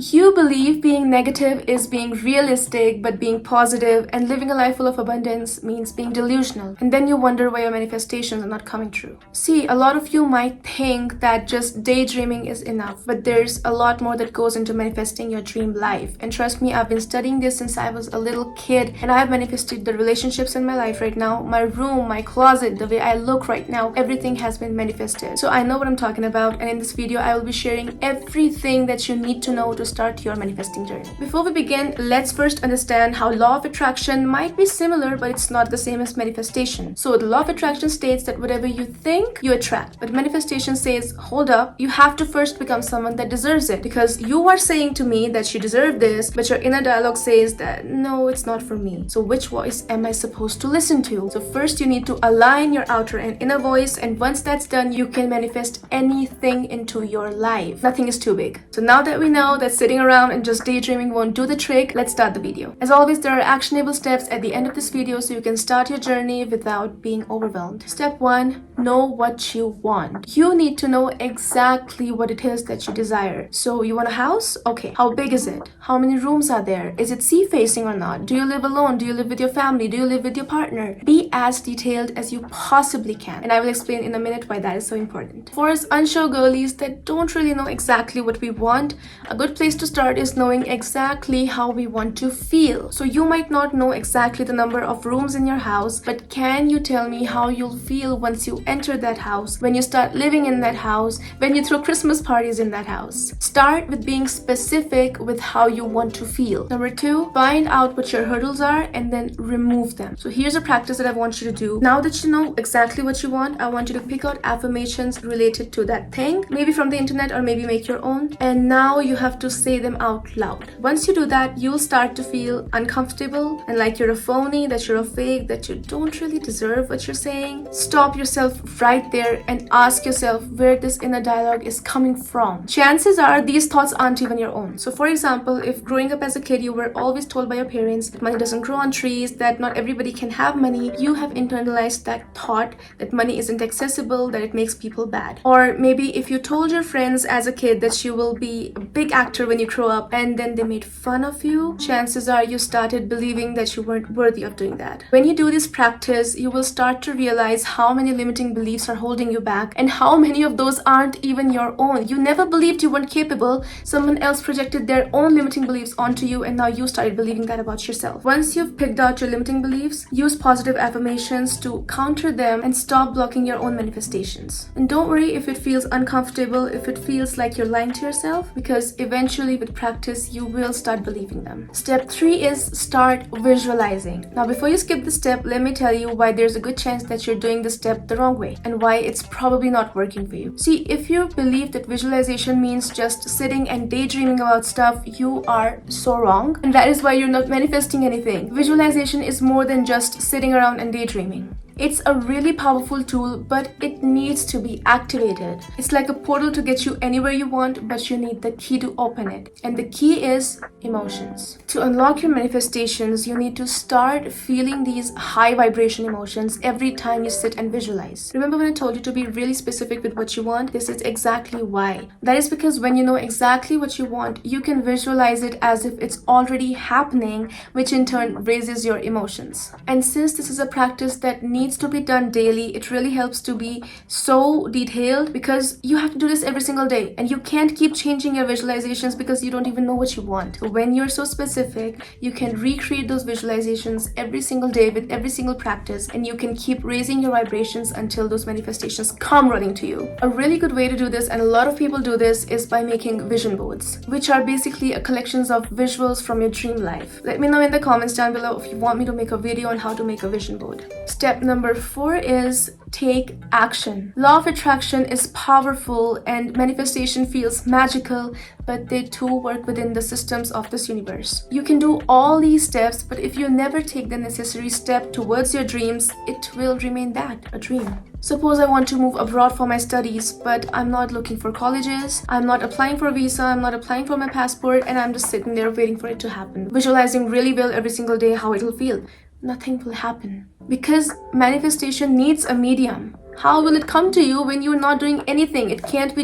You believe being negative is being realistic, but being positive and living a life full of abundance means being delusional. And then you wonder why your manifestations are not coming true. See, a lot of you might think that just daydreaming is enough, but there's a lot more that goes into manifesting your dream life. And trust me, I've been studying this since I was a little kid, and I have manifested the relationships in my life right now. My room, my closet, the way I look right now, everything has been manifested. So I know what I'm talking about, and in this video I will be sharing everything that you need to know to start your manifesting journey. Before we begin, let's first understand how law of attraction might be similar, but it's not the same as manifestation. So the law of attraction states that whatever you think, you attract. But manifestation says, hold up, you have to first become someone that deserves it, because you are saying to me that you deserve this, but your inner dialogue says that no, it's not for me. So which voice am I supposed to listen to? So first you need to align your outer and inner voice, and once that's done, you can manifest anything into your life. Nothing is too big. So now that we know that sitting around and just daydreaming won't do the trick, let's start the video. As always, there are actionable steps at the end of this video so you can start your journey without being overwhelmed. Step 1, know what you want. You need to know exactly what it is that you desire. So you want a house? Okay. How big is it? How many rooms are there? Is it sea facing or not? Do you live alone? Do you live with your family? Do you live with your partner? Be as detailed as you possibly can. And I will explain in a minute why that is so important. For us unsure girlies that don't really know exactly what we want, a good place to start is knowing exactly how we want to feel. So you might not know exactly the number of rooms in your house, but can you tell me how you'll feel once you enter that house, when you start living in that house, when you throw Christmas parties in that house? Start with being specific with how you want to feel. Number 2, find out what your hurdles are and then remove them. So here's a practice that I want you to do. Now that you know exactly what you want, I want you to pick out affirmations related to that thing, maybe from the internet or maybe make your own. And now you have to say them out loud. Once you do that, you'll start to feel uncomfortable and like you're a phony, that you're a fake, that you don't really deserve what you're saying. Stop yourself right there and ask yourself where this inner dialogue is coming from. Chances are these thoughts aren't even your own. So for example, if growing up as a kid you were always told by your parents that money doesn't grow on trees, that not everybody can have money, you have internalized that thought that money isn't accessible, that it makes people bad. Or maybe if you told your friends as a kid that you will be a big actor when you grow up and then they made fun of you, chances are you started believing that you weren't worthy of doing that. When you do this practice, you will start to realize how many limiting beliefs are holding you back and how many of those aren't even your own. You never believed you weren't capable. Someone else projected their own limiting beliefs onto you and now you started believing that about yourself. Once you've picked out your limiting beliefs, use positive affirmations to counter them and stop blocking your own manifestations. And don't worry if it feels uncomfortable, if it feels like you're lying to yourself, because eventually with practice you will start believing them. Step 3 is start visualizing. Now before you skip this step, let me tell you why there's a good chance that you're doing this step the wrong way and why it's probably not working for you. See, if you believe that visualization means just sitting and daydreaming about stuff, you are so wrong, and that is why you're not manifesting anything. Visualization is more than just sitting around and daydreaming. It's a really powerful tool, but it needs to be activated. It's like a portal to get you anywhere you want, but you need the key to open it. And the key is emotions. To unlock your manifestations, you need to start feeling these high vibration emotions every time you sit and visualize. Remember when I told you to be really specific with what you want? This is exactly why. That is because when you know exactly what you want, you can visualize it as if it's already happening, which in turn raises your emotions. And since this is a practice that needs to be done daily, it really helps to be so detailed, because you have to do this every single day and you can't keep changing your visualizations because you don't even know what you want. So when you're so specific, you can recreate those visualizations every single day with every single practice, and you can keep raising your vibrations until those manifestations come running to you. A really good way to do this, and a lot of people do this, is by making vision boards, which are basically a collections of visuals from your dream life. Let me know in the comments down below if you want me to make a video on how to make a vision board. Step number 4 is take action. Law of attraction is powerful and manifestation feels magical, but they too work within the systems of this universe. You can do all these steps, but if you never take the necessary step towards your dreams, it will remain that, a dream. Suppose I want to move abroad for my studies, but I'm not looking for colleges, I'm not applying for a visa, I'm not applying for my passport, and I'm just sitting there waiting for it to happen, visualizing really well every single day how it'll feel. Nothing will happen, because manifestation needs a medium. How will it come to you when you're not doing anything? It can't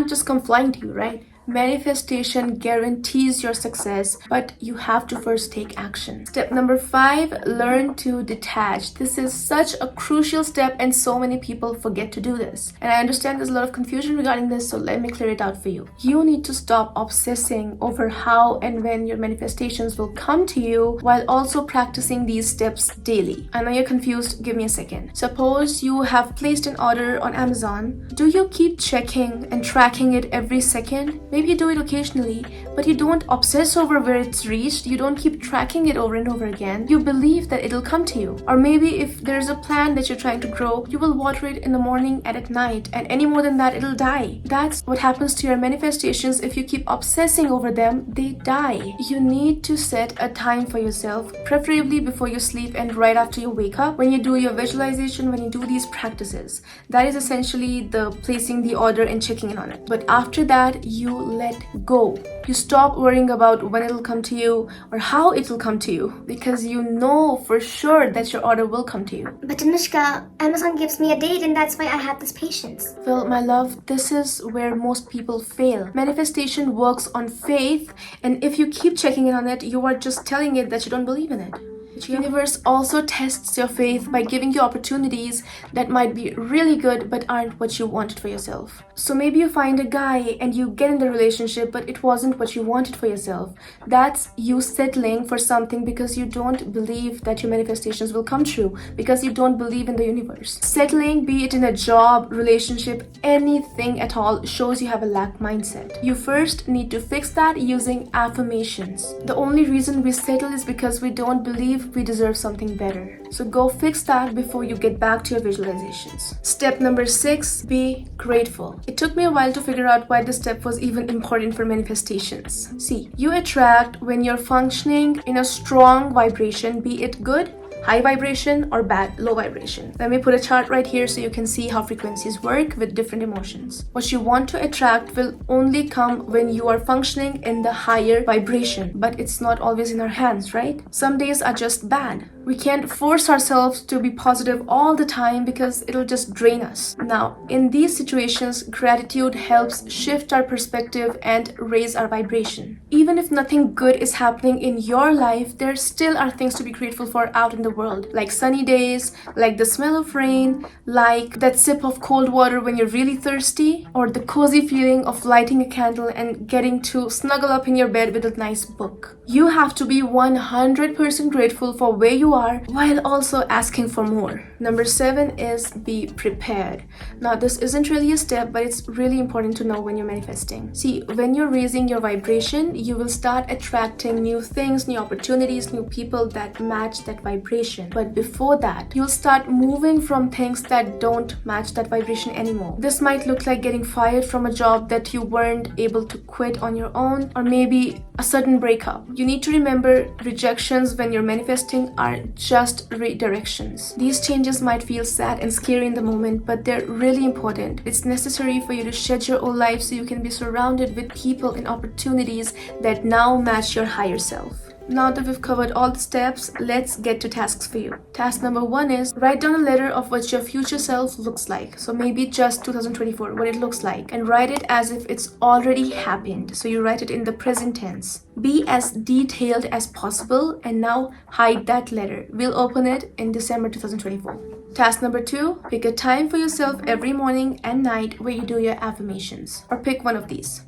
just come flying to you, right? Manifestation guarantees your success, but you have to first take action. Step number 5, learn to detach. This is such a crucial step and so many people forget to do this. And I understand there's a lot of confusion regarding this, so let me clear it out for you. You need to stop obsessing over how and when your manifestations will come to you while also practicing these steps daily. I know you're confused, give me a second. Suppose you have placed an order on Amazon. Do you keep checking and tracking it every second? Maybe you do it occasionally, but you don't obsess over where it's reached. You don't keep tracking it over and over again. You believe that it'll come to you. Or maybe if there's a plant that you're trying to grow, you will water it in the morning and at night, and any more than that, it'll die. That's what happens to your manifestations. If you keep obsessing over them, they die. You need to set a time for yourself, preferably before you sleep and right after you wake up. When you do your visualization, when you do these practices, that is essentially the placing the order and checking in on it. But after that, you let go. You stop worrying about when it'll come to you or how it will come to you, because you know for sure that your order will come to you. But Anushka, Amazon gives me a date and that's why I have this patience. Well, my love, this is where most people fail. Manifestation works on faith, and if you keep checking in on it, you are just telling it that you don't believe in it. The universe also tests your faith by giving you opportunities that might be really good but aren't what you wanted for yourself. So maybe you find a guy and you get in the relationship, but it wasn't what you wanted for yourself. That's you settling for something because you don't believe that your manifestations will come true, because you don't believe in the universe. Settling, be it in a job, relationship, anything at all, shows you have a lack mindset. You first need to fix that using affirmations. The only reason we settle is because we don't believe we deserve something better. So go fix that before you get back to your visualizations. Step number 6, be grateful. It took me a while to figure out why this step was even important for manifestations. See, you attract when you're functioning in a strong vibration, be it good, high vibration, or bad, low vibration. Let me put a chart right here so you can see how frequencies work with different emotions. What you want to attract will only come when you are functioning in the higher vibration, but it's not always in our hands, right? Some days are just bad. We can't force ourselves to be positive all the time because it'll just drain us. Now, in these situations, gratitude helps shift our perspective and raise our vibration. Even if nothing good is happening in your life, there still are things to be grateful for out in the world, like sunny days, like the smell of rain, like that sip of cold water when you're really thirsty, or the cozy feeling of lighting a candle and getting to snuggle up in your bed with a nice book. You have to be 100% grateful for where you are while also asking for more. Number 7 is be prepared. Now, this isn't really a step, but it's really important to know when you're manifesting. See, when you're raising your vibration, you will start attracting new things, new opportunities, new people that match that vibration. But before that, you'll start moving from things that don't match that vibration anymore. This might look like getting fired from a job that you weren't able to quit on your own, or maybe a sudden breakup. You need to remember, rejections when you're manifesting are just redirections. These changes might feel sad and scary in the moment, but they're really important. It's necessary for you to shed your old life so you can be surrounded with people and opportunities that now match your higher self. Now that we've covered all the steps, let's get to tasks for you. Task number 1 is write down a letter of what your future self looks like. So maybe just 2024, what it looks like, and write it as if it's already happened. So you write it in the present tense. Be as detailed as possible, and now hide that letter. We'll open it in December 2024. Task number 2, pick a time for yourself every morning and night where you do your affirmations, or pick one of these.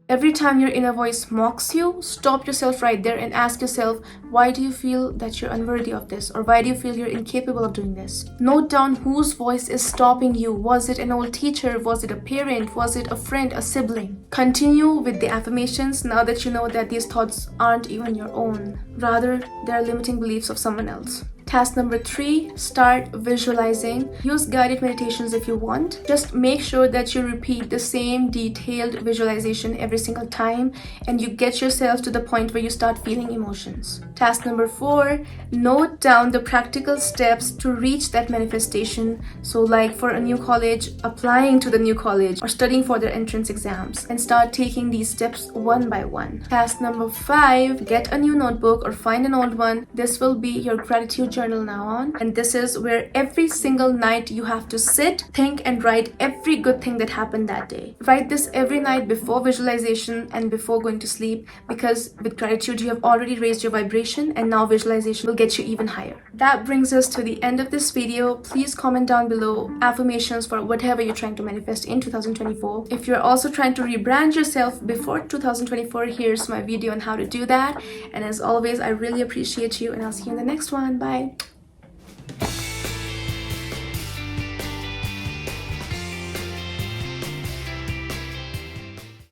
Every time your inner voice mocks you, stop yourself right there and ask yourself, why do you feel that you're unworthy of this? Or why do you feel you're incapable of doing this? Note down whose voice is stopping you. Was it an old teacher? Was it a parent? Was it a friend, a sibling? Continue with the affirmations now that you know that these thoughts aren't even your own. Rather, they're limiting beliefs of someone else. Task number 3, start visualizing. Use guided meditations if you want. Just make sure that you repeat the same detailed visualization every single time and you get yourself to the point where you start feeling emotions. Task number 4, note down the practical steps to reach that manifestation. So like for a new college, applying to the new college or studying for their entrance exams, and start taking these steps one by one. Task number 5, get a new notebook or find an old one. This will be your gratitude journal journal now on, and this is where every single night you have to sit, think, and write every good thing that happened that day. Write this every night before visualization and before going to sleep, because with gratitude you have already raised your vibration, and now visualization will get you even higher. That brings us to the end of this video. Please comment down below affirmations for whatever you're trying to manifest in 2024. If you're also trying to rebrand yourself before 2024, here's my video on how to do that. And as always, I really appreciate you, and I'll see you in the next one. Bye.